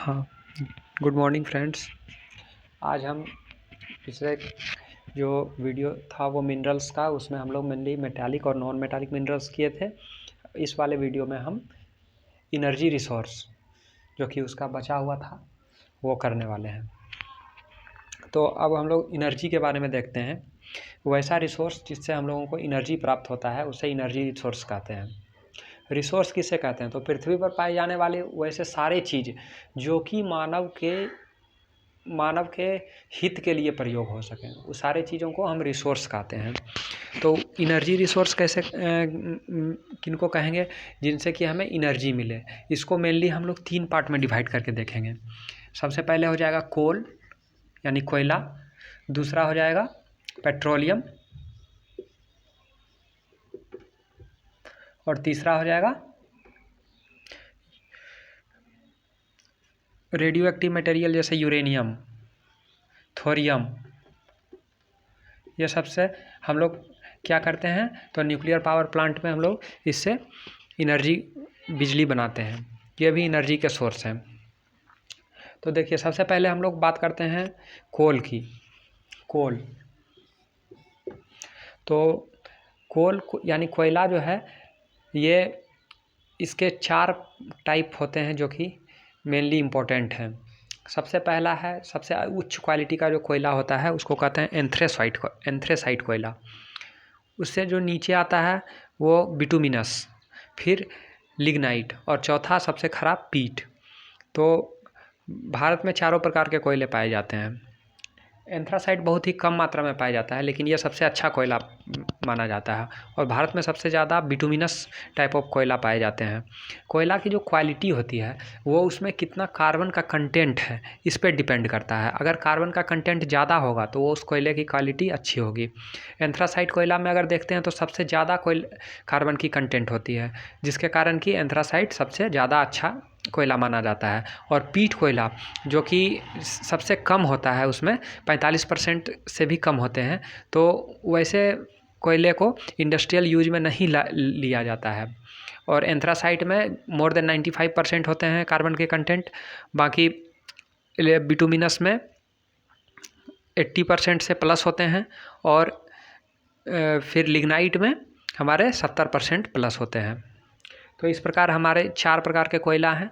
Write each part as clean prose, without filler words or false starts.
हाँ, good morning friends. आज हम पिछले जो वीडियो था वो मिनरल्स का, उसमें हम लोग मेनली मेटालिक और नॉन मेटालिक मिनरल्स किए थे। इस वाले वीडियो में हम इनर्जी रिसोर्स जो कि उसका बचा हुआ था वो करने वाले हैं। तो अब हम लोग इनर्जी के बारे में देखते हैं। वैसा रिसोर्स जिससे हम लोगों को इनर्जी प्राप्त होता है उसे इनर्जी रिसोर्स कहते हैं। रिसोर्स किसे कहते हैं? तो पृथ्वी पर पाए जाने वाले वैसे सारे चीज़ जो कि मानव के हित के लिए प्रयोग हो सकें, वो सारे चीज़ों को हम रिसोर्स कहते हैं। तो इनर्जी रिसोर्स कैसे किनको कहेंगे? जिनसे कि हमें इनर्जी मिले। इसको मेनली हम लोग 3 पार्ट में डिवाइड करके देखेंगे। सबसे पहले हो जाएगा कोल यानी कोयला, दूसरा हो जाएगा पेट्रोलियम और तीसरा हो जाएगा रेडियो एक्टिव मटेरियल जैसे यूरेनियम, थोरियम। ये सबसे हम लोग क्या करते हैं? तो न्यूक्लियर पावर प्लांट में हम लोग इससे एनर्जी बिजली बनाते हैं। ये भी एनर्जी के सोर्स हैं। तो देखिए, सबसे पहले हम लोग बात करते हैं कोल की। कोल तो कोल यानी कोयला जो है, ये इसके 4 टाइप होते हैं जो कि मेनली इम्पोर्टेंट हैं। सबसे पहला है, सबसे उच्च क्वालिटी का जो कोयला होता है उसको कहते हैं एंथ्रेसाइट कोयला। उससे जो नीचे आता है वो बिटुमिनस, फिर लिग्नाइट और चौथा सबसे ख़राब पीट। तो भारत में चारों प्रकार के कोयले पाए जाते हैं। एंथ्रासाइट बहुत ही कम मात्रा में पाया जाता है, लेकिन यह सबसे अच्छा कोयला माना जाता है। और भारत में सबसे ज़्यादा बिटुमिनस टाइप ऑफ कोयला पाए जाते हैं। कोयला की जो क्वालिटी होती है वो उसमें कितना कार्बन का कंटेंट है इस पर डिपेंड करता है। अगर कार्बन का कंटेंट ज़्यादा होगा तो वो उस कोयले की क्वालिटी अच्छी होगी। एंथ्रासाइट कोयला में अगर देखते हैं तो सबसे ज़्यादा कार्बन की कंटेंट होती है, जिसके कारण कि एंथ्रासाइट सबसे ज़्यादा अच्छा कोयला माना जाता है। और पीट कोयला जो कि सबसे कम होता है, उसमें 45% से भी कम होते हैं। तो वैसे कोयले को इंडस्ट्रियल यूज में नहीं लिया जाता है। और एंथ्रासाइट में मोर देन 95% होते हैं कार्बन के कंटेंट। बाकी बिटुमिनस में 80% से प्लस होते हैं। और फिर लिग्नाइट में हमारे 70% प्लस होते हैं। तो इस प्रकार हमारे 4 प्रकार के कोयला हैं।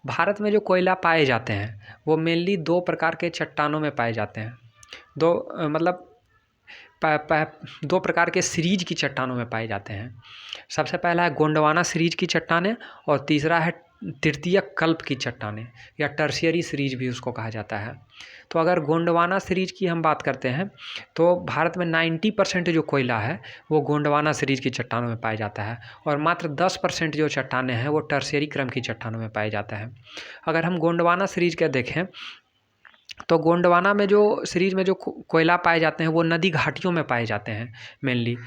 भारत में जो कोयला पाए जाते हैं वो मेनली 2 प्रकार के चट्टानों में पाए जाते हैं। 2 प्रकार के सीरीज की चट्टानों में पाए जाते हैं। सबसे पहला है गोंडवाना सीरीज की चट्टानें और तीसरा है तृतीयक कल्प की चट्टानें या टर्शियरी सीरीज भी उसको कहा जाता है। तो अगर गोंडवाना सीरीज की हम बात करते हैं तो भारत में 90% जो कोयला है वो गोंडवाना सीरीज की चट्टानों में पाया जाता है। और मात्र 10% जो चट्टानें हैं वो टर्शियरी क्रम की चट्टानों में पाया जाता है। अगर हम गोंडवाना सीरीज के देखें तो गोंडवाना में जो सीरीज में जो कोयला पाए जाते हैं वो नदी घाटियों में पाए जाते हैं मेनली।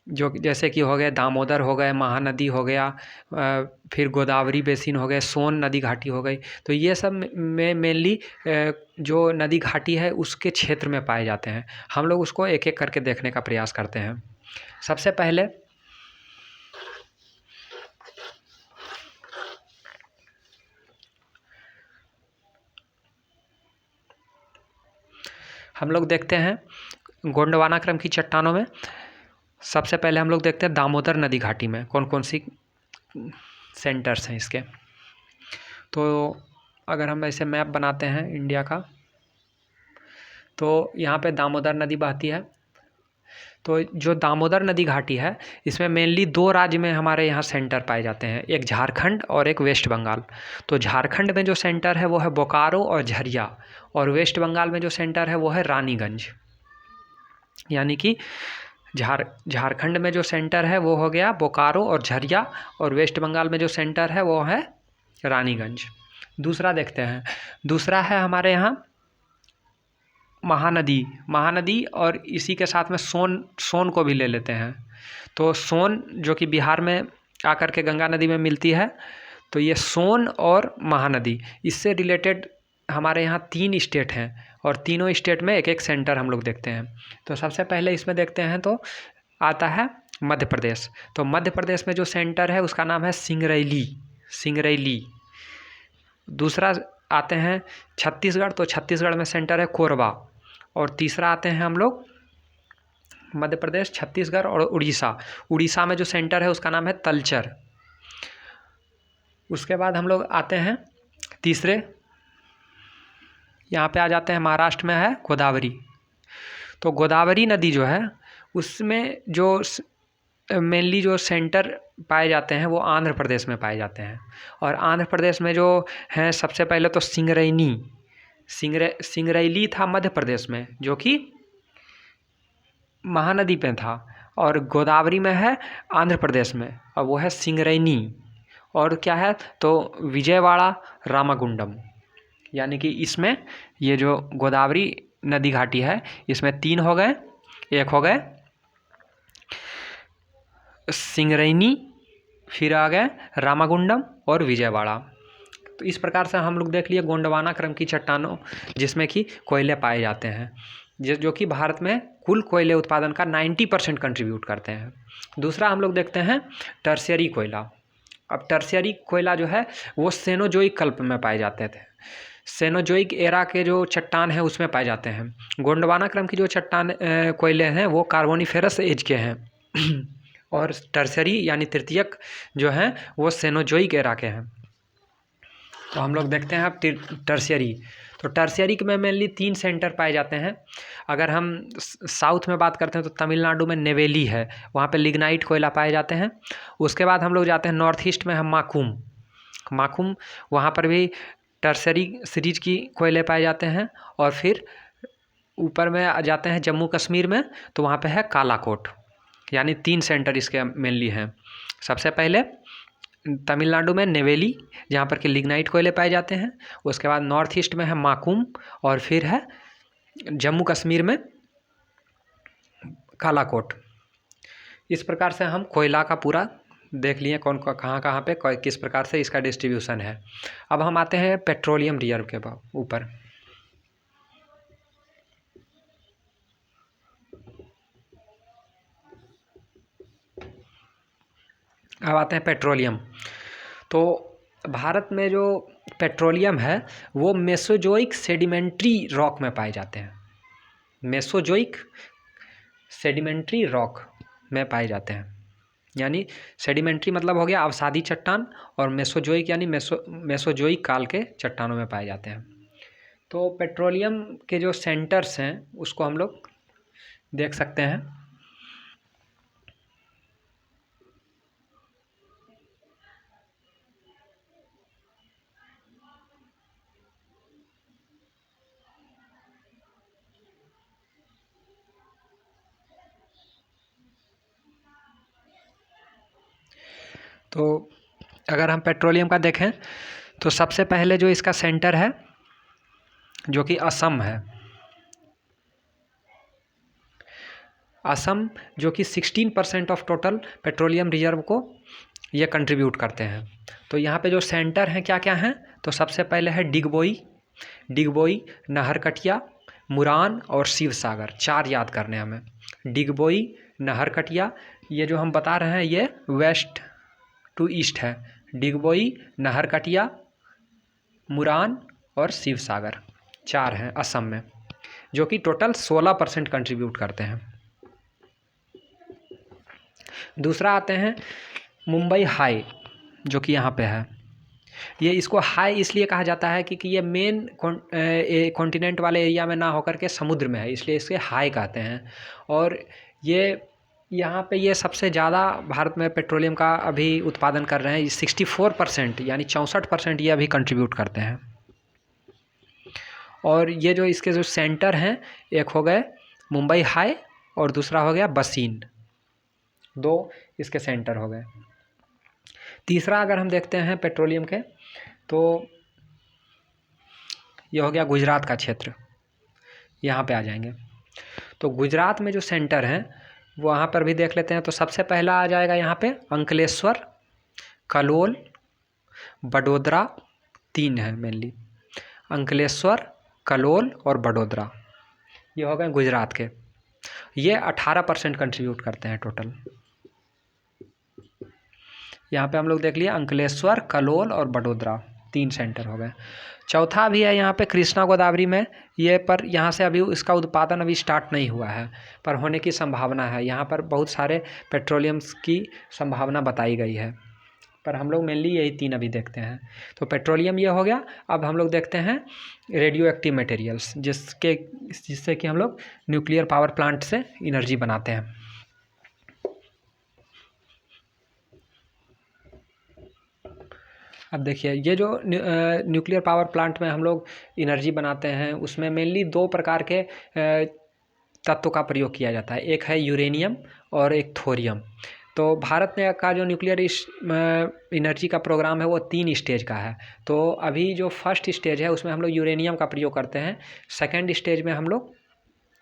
जो जैसे कि हो गए दामोदर हो गए, महानदी हो गया, फिर गोदावरी बेसिन हो गए, सोन नदी घाटी हो गई। तो ये सब में मेनली जो नदी घाटी है उसके क्षेत्र में पाए जाते हैं। हम लोग उसको एक एक करके देखने का प्रयास करते हैं। सबसे पहले हम लोग देखते हैं गोंडवाना क्रम की चट्टानों में। सबसे पहले हम लोग देखते हैं दामोदर नदी घाटी में कौन कौन सी सेंटर्स हैं इसके। तो अगर हम ऐसे मैप बनाते हैं इंडिया का, तो यहाँ पे दामोदर नदी बहती है। तो जो दामोदर नदी घाटी है इसमें मेनली 2 राज्य में हमारे यहाँ सेंटर पाए जाते हैं, एक झारखंड और एक वेस्ट बंगाल। तो झारखंड में जो सेंटर है वो है बोकारो और झरिया, और वेस्ट बंगाल में जो सेंटर है वो है रानीगंज। यानी कि झारखंड में जो सेंटर है वो हो गया बोकारो और झरिया, और वेस्ट बंगाल में जो सेंटर है वो है रानीगंज। दूसरा देखते हैं, दूसरा है हमारे यहाँ महानदी और इसी के साथ में सोन को भी ले लेते हैं। तो सोन जो कि बिहार में आकर के गंगा नदी में मिलती है। तो ये सोन और महानदी, इससे रिलेटेड हमारे यहाँ 3 स्टेट हैं और तीनों स्टेट में एक एक सेंटर हम लोग देखते हैं। तो सबसे पहले इसमें देखते हैं तो आता है मध्य प्रदेश। तो मध्य प्रदेश में जो सेंटर है उसका नाम है सिंगरैली। दूसरा आते हैं छत्तीसगढ़, तो छत्तीसगढ़ में सेंटर है कोरबा। और तीसरा आते हैं हम लोग मध्य प्रदेश, छत्तीसगढ़ और उड़ीसा। उड़ीसा में जो सेंटर है उसका नाम है तलचर। उसके बाद हम लोग आते हैं तीसरे, यहाँ पे आ जाते हैं महाराष्ट्र में है गोदावरी। तो गोदावरी नदी जो है उसमें जो मेनली जो सेंटर पाए जाते हैं वो आंध्र प्रदेश में पाए जाते हैं। और आंध्र प्रदेश में जो हैं सबसे पहले तो सिंगरैली था मध्य प्रदेश में, जो कि महानदी पे था। और गोदावरी में है आंध्र प्रदेश में, और वो है सिंगरैनी। और क्या है तो विजयवाड़ा, रामागुंडम। यानी कि इसमें ये जो गोदावरी नदी घाटी है इसमें 3 हो गए, एक हो गए सिंगरैनी, फिर आ गए रामागुंडम और विजयवाड़ा। तो इस प्रकार से हम लोग देख लिए गोंडवाना क्रम की चट्टानों जिसमें कि कोयले पाए जाते हैं, जो कि भारत में कुल कोयले उत्पादन का 90% कंट्रीब्यूट करते हैं। दूसरा हम लोग देखते हैं टर्शियरी कोयला। अब टर्शियरी कोयला जो है वो सेनोजोइक कल्प में पाए जाते थे। सेनोजोइक एरा के जो चट्टान हैं उसमें पाए जाते हैं। गोंडवाना क्रम की जो चट्टान कोयले हैं वो कार्बोनिफेरस एज के हैं और टर्शियरी यानी तृतीयक जो हैं वो सेनोजोइक एरा के हैं। तो हम लोग देखते हैं अब टर्शियरी। तो टर्शियरी में मेनली 3 सेंटर पाए जाते हैं। अगर हम साउथ में बात करते हैं तो तमिलनाडु में नेवेली है, वहाँ पे लिग्नाइट कोयला पाए जाते हैं। उसके बाद हम लोग जाते हैं नॉर्थ ईस्ट में है माकुम, वहाँ पर भी टर्शियरी सीरीज की कोयले पाए जाते हैं। और फिर ऊपर में आ जाते हैं जम्मू कश्मीर में, तो वहाँ पे है कालाकोट। यानी 3 सेंटर इसके मेनली हैं। सबसे पहले तमिलनाडु में नेवेली, जहाँ पर कि लिग्नाइट कोयले पाए जाते हैं। उसके बाद नॉर्थ ईस्ट में है माकुम, और फिर है जम्मू कश्मीर में कालाकोट। इस प्रकार से हम कोयला का पूरा देख लिए कौन कहाँ पे किस प्रकार से इसका डिस्ट्रीब्यूशन है। अब हम आते हैं पेट्रोलियम रिजर्व के ऊपर। अब आते हैं पेट्रोलियम। तो भारत में जो पेट्रोलियम है वो मेसोजोइक सेडिमेंट्री रॉक में पाए जाते हैं। मेसोजोइक सेडिमेंट्री रॉक में पाए जाते हैं। यानी सेडिमेंट्री मतलब हो गया अवसादी चट्टान, और मेसोजोइक यानी मेसोजोइक काल के चट्टानों में पाए जाते हैं। तो पेट्रोलियम के जो सेंटर्स हैं उसको हम लोग देख सकते हैं। तो अगर हम पेट्रोलियम का देखें तो सबसे पहले जो इसका सेंटर है जो कि असम है, असम जो कि 16% ऑफ टोटल पेट्रोलियम रिजर्व को ये कंट्रीब्यूट करते हैं। तो यहाँ पे जो सेंटर हैं क्या क्या हैं, तो सबसे पहले है डिगबोई, नहरकटिया, मुरान और शिवसागर। 4 याद करने हमें। डिगबोई, नहरकटिया, ये जो हम बता रहे हैं ये वेस्ट टू ईस्ट है। डिगबोई, नहरकटिया, मुरान और शिवसागर 4 हैं असम में, जो कि टोटल 16% कंट्रीब्यूट करते हैं। दूसरा आते हैं मुंबई हाई, जो कि यहाँ पे है। ये इसको हाई इसलिए कहा जाता है क्योंकि ये मेन कॉन्टिनेंट वाले एरिया में ना होकर के समुद्र में है, इसलिए इसे हाई कहते हैं। और ये यहाँ पे ये सबसे ज़्यादा भारत में पेट्रोलियम का अभी उत्पादन कर रहे हैं। 64% यानी 64% ये अभी कंट्रीब्यूट करते हैं। और ये जो इसके जो सेंटर हैं, एक हो गए मुंबई हाई और दूसरा हो गया बसीन, 2 इसके सेंटर हो गए। तीसरा अगर हम देखते हैं पेट्रोलियम के, तो ये हो गया गुजरात का क्षेत्र, यहाँ पे आ जाएंगे। तो गुजरात में जो सेंटर हैं वहाँ पर भी देख लेते हैं। तो सबसे पहला आ जाएगा यहाँ पे अंकलेश्वर, कलोल, बड़ोदरा। 3 है मेनली, अंकलेश्वर, कलोल और बड़ोदरा, ये हो गए गुजरात के। ये 18% कंट्रीब्यूट करते हैं टोटल। यहाँ पे हम लोग देख लिए अंकलेश्वर, कलोल और बड़ोदरा। 3 सेंटर हो गए। चौथा भी है यहाँ पे कृष्णा गोदावरी में, ये पर यहाँ से अभी इसका उत्पादन अभी स्टार्ट नहीं हुआ है, पर होने की संभावना है। यहाँ पर बहुत सारे पेट्रोलियम्स की संभावना बताई गई है, पर हम लोग मेनली यही 3 अभी देखते हैं। तो पेट्रोलियम ये हो गया। अब हम लोग देखते हैं रेडियो एक्टिव मटेरियल्स, जिससे कि हम लोग न्यूक्लियर पावर प्लांट से एनर्जी बनाते हैं। अब देखिए, ये जो न्यूक्लियर पावर प्लांट में हम लोग एनर्जी बनाते हैं, उसमें मेनली 2 प्रकार के तत्वों का प्रयोग किया जाता है। एक है यूरेनियम और एक थोरियम। तो भारत में का जो न्यूक्लियर एनर्जी का प्रोग्राम है वो 3 स्टेज का है। तो अभी जो फर्स्ट स्टेज है उसमें हम लोग यूरेनियम का प्रयोग करते हैं, सेकेंड स्टेज में हम लोग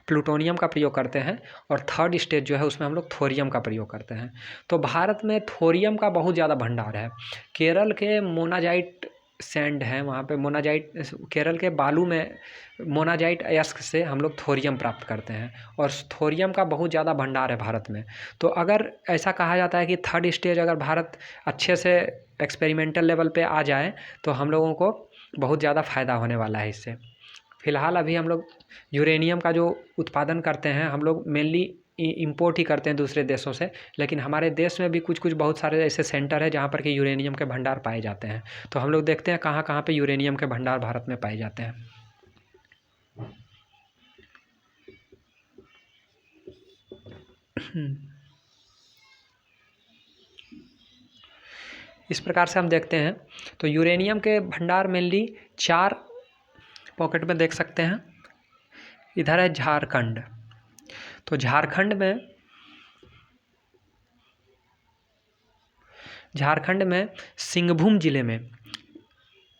प्लूटोनियम का प्रयोग करते हैं, और थर्ड स्टेज जो है उसमें हम लोग थोरियम का प्रयोग करते हैं। तो भारत में थोरियम का बहुत ज़्यादा भंडार है। केरल के मोनाजाइट सैंड है, वहाँ पे मोनाजाइट, केरल के बालू में मोनाजाइट अयस्क से हम लोग थोरियम प्राप्त करते हैं, और थोरियम का बहुत ज़्यादा भंडार है भारत में। तो अगर ऐसा कहा जाता है कि थर्ड स्टेज अगर भारत अच्छे से एक्सपेरिमेंटल लेवल पे आ जाए तो हम लोगों को बहुत ज़्यादा फ़ायदा होने वाला है इससे। फ़िलहाल अभी हम लोग यूरेनियम का जो उत्पादन करते हैं, हम लोग मेनली इंपोर्ट ही करते हैं दूसरे देशों से, लेकिन हमारे देश में भी कुछ बहुत सारे ऐसे सेंटर है जहाँ पर कि यूरेनियम के भंडार पाए जाते हैं। तो हम लोग देखते हैं कहाँ कहाँ पे यूरेनियम के भंडार भारत में पाए जाते हैं। इस प्रकार से हम देखते हैं। तो यूरेनियम के भंडार मेनली 4 पॉकेट में देख सकते हैं। इधर है झारखंड। तो झारखंड में सिंहभूम ज़िले में,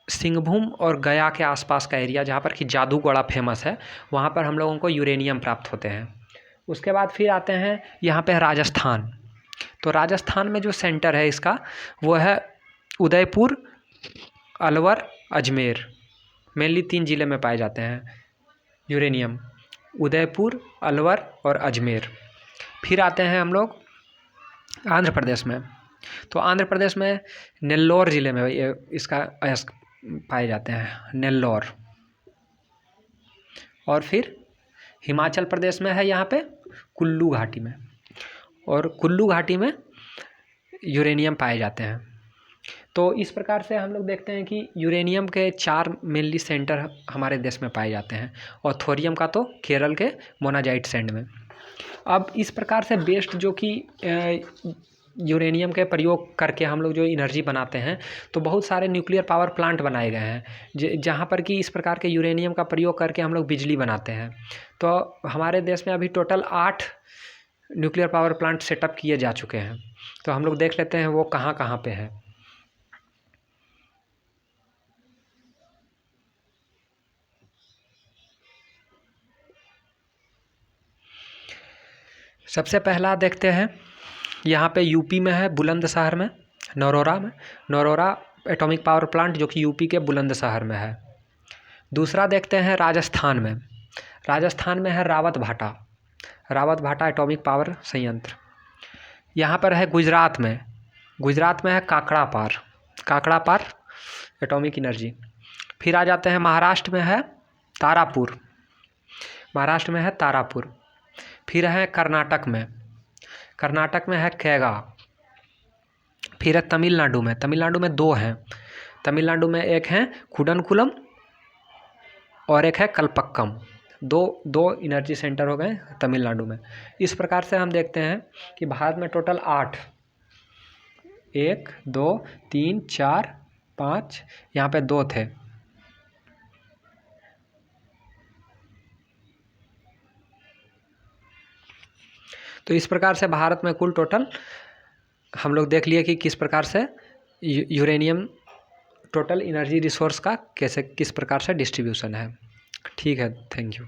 सिंहभूम और गया के आसपास का एरिया जहाँ पर कि जादूगोड़ा फेमस है, वहाँ पर हम लोगों को यूरेनियम प्राप्त होते हैं। उसके बाद फिर आते हैं यहाँ पे राजस्थान। तो राजस्थान में जो सेंटर है इसका वो है उदयपुर, अलवर, अजमेर। मेनली 3 ज़िले में पाए जाते हैं यूरेनियम, उदयपुर, अलवर और अजमेर। फिर आते हैं हम लोग आंध्र प्रदेश में। तो आंध्र प्रदेश में नेल्लोर ज़िले में ये इसका अयस्क पाए जाते हैं, नेल्लोर। और फिर हिमाचल प्रदेश में है यहाँ पे कुल्लू घाटी में, और कुल्लू घाटी में यूरेनियम पाए जाते हैं। तो इस प्रकार से हम लोग देखते हैं कि यूरेनियम के 4 मेनली सेंटर हमारे देश में पाए जाते हैं, और थोरियम का तो केरल के मोनाजाइट सैंड में। अब इस प्रकार से बेस्ट जो कि यूरेनियम के प्रयोग करके हम लोग जो एनर्जी बनाते हैं, तो बहुत सारे न्यूक्लियर पावर प्लांट बनाए गए हैं जहाँ पर कि इस प्रकार के यूरेनियम का प्रयोग करके हम लोग बिजली बनाते हैं। तो हमारे देश में अभी total 8 nuclear power plant setup किए जा चुके हैं। तो हम लोग देख लेते हैं वो कहाँ कहाँ पे है। सबसे पहला देखते हैं, यहाँ पे यूपी में है, बुलंदशहर में, नरोरा में, नरोरा एटॉमिक पावर प्लांट जो कि यूपी के बुलंदशहर में है। दूसरा देखते हैं राजस्थान में, राजस्थान में है रावत भाटा, रावत भाटा एटॉमिक पावर संयंत्र। यहाँ पर है गुजरात में, गुजरात में है काकड़ापार, काकड़ापार एटॉमिक एनर्जी। फिर आ जाते हैं महाराष्ट्र में है तारापुर, महाराष्ट्र में है तारापुर। फिर है कर्नाटक में, कर्नाटक में है कैगा। फिर है तमिलनाडु में, तमिलनाडु में 2 हैं, तमिलनाडु में एक है कुडनकुलम और एक है कलपक्कम। दो एनर्जी सेंटर हो गए तमिलनाडु में। इस प्रकार से हम देखते हैं कि भारत में टोटल 8, 1 2 3 4 5, यहाँ पे 2 थे। तो इस प्रकार से भारत में कुल टोटल हम लोग देख लिए कि किस प्रकार से यूरेनियम टोटल एनर्जी रिसोर्स का किस प्रकार से डिस्ट्रीब्यूशन है। ठीक है, थैंक यू।